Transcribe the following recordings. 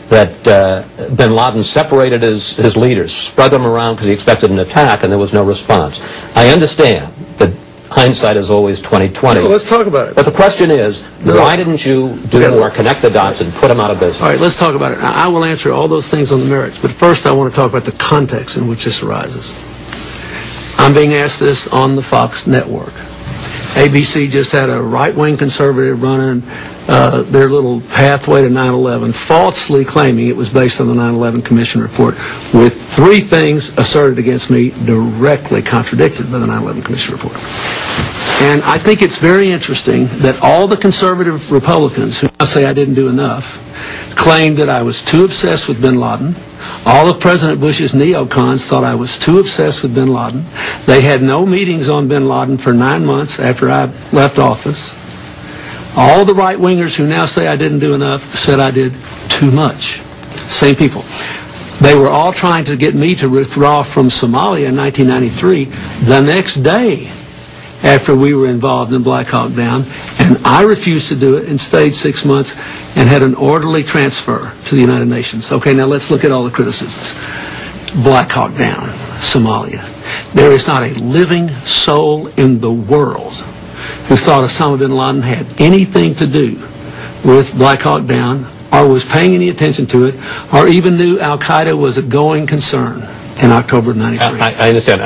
that bin Laden separated his leaders, spread them around because he expected an attack, and there was no response. I understand that hindsight is always 20/20. No, let's talk about it. But the question is, why didn't you do more, connect the dots, and put them out of business? All right, let's talk about it. Now, I will answer all those things on the merits, but first I want to talk about the context in which this arises. I'm being asked this on the Fox network. ABC just had a right-wing conservative running their little pathway to 9/11, falsely claiming it was based on the 9/11 Commission report, with 3 things asserted against me directly contradicted by the 9/11 Commission report. And I think it's very interesting that all the conservative Republicans who now say I didn't do enough claimed that I was too obsessed with bin Laden. All of President Bush's neocons thought I was too obsessed with bin Laden. They had no meetings on bin Laden for 9 months after I left office. All the right-wingers who now say I didn't do enough said I did too much. Same people. They were all trying to get me to withdraw from Somalia in 1993 the next day after we were involved in Black Hawk Down, and I refused to do it and stayed 6 months and had an orderly transfer to the United Nations. Okay, now let's look at all the criticisms. Black Hawk Down, Somalia. There is not a living soul in the world who thought Osama bin Laden had anything to do with Black Hawk Down, or was paying any attention to it, or even knew Al-Qaeda was a going concern in October of '93. I understand.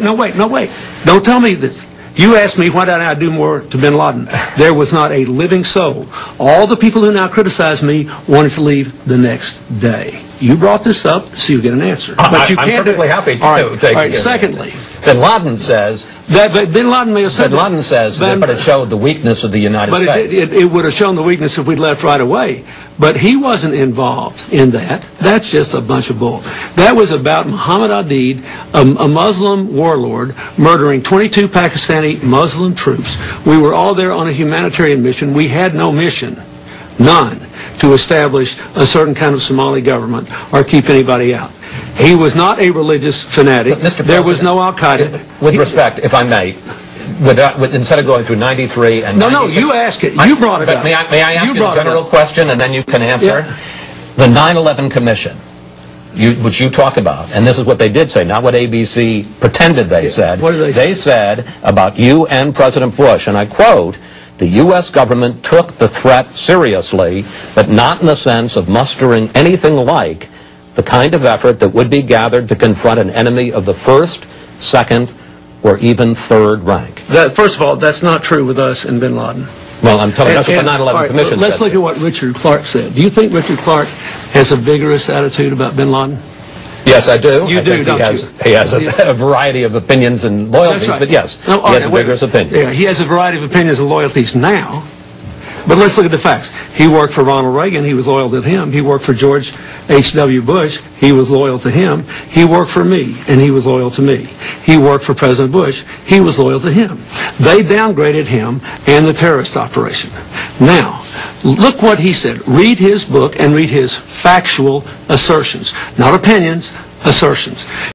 No, wait. Don't tell me this. You asked me why didn't I do more to bin Laden. There was not a living soul. All the people who now criticize me wanted to leave the next day. You brought this up, so you get an answer. But you can't. I'm perfectly happy to. All right. Secondly, bin Laden says that bin Laden may have said bin Laden says that, but it showed the weakness of the United States. But it would have shown the weakness if we'd left right away. But he wasn't involved in that. That's just a bunch of bull. That was about Muhammad Aidid, a Muslim warlord, murdering 22 Pakistani Muslim troops. We were all there on a humanitarian mission. We had no mission, none, to establish a certain kind of Somali government or keep anybody out. He was not a religious fanatic. There was no Al-Qaeda. With respect, if I may, instead of going through 93 and 96... No, you ask it. You brought it up. May I ask you a general question and then you can answer? Yeah. The 9/11 Commission, which you talked about, and this is what they did say, not what ABC pretended they said. What did they say? They said about you and President Bush, and I quote, "The U.S. government took the threat seriously, but not in the sense of mustering anything like the kind of effort that would be gathered to confront an enemy of the first, second, or even third rank." First of all, that's not true with us and bin Laden. Well, I'm telling you, that's what the 9/11 Commission said. Let's look at what Richard Clark said. Do you think Richard Clark has a vigorous attitude about bin Laden? Yes, I do. You do, don't you? He has a variety of opinions and loyalties, but yes, he has a vigorous opinion. Yeah, he has a variety of opinions and loyalties now. But let's look at the facts. He worked for Ronald Reagan. He was loyal to him. He worked for George H.W. Bush. He was loyal to him. He worked for me, and he was loyal to me. He worked for President Bush. He was loyal to him. They downgraded him and the terrorist operation. Now, look what he said. Read his book and read his factual assertions. Not opinions, assertions.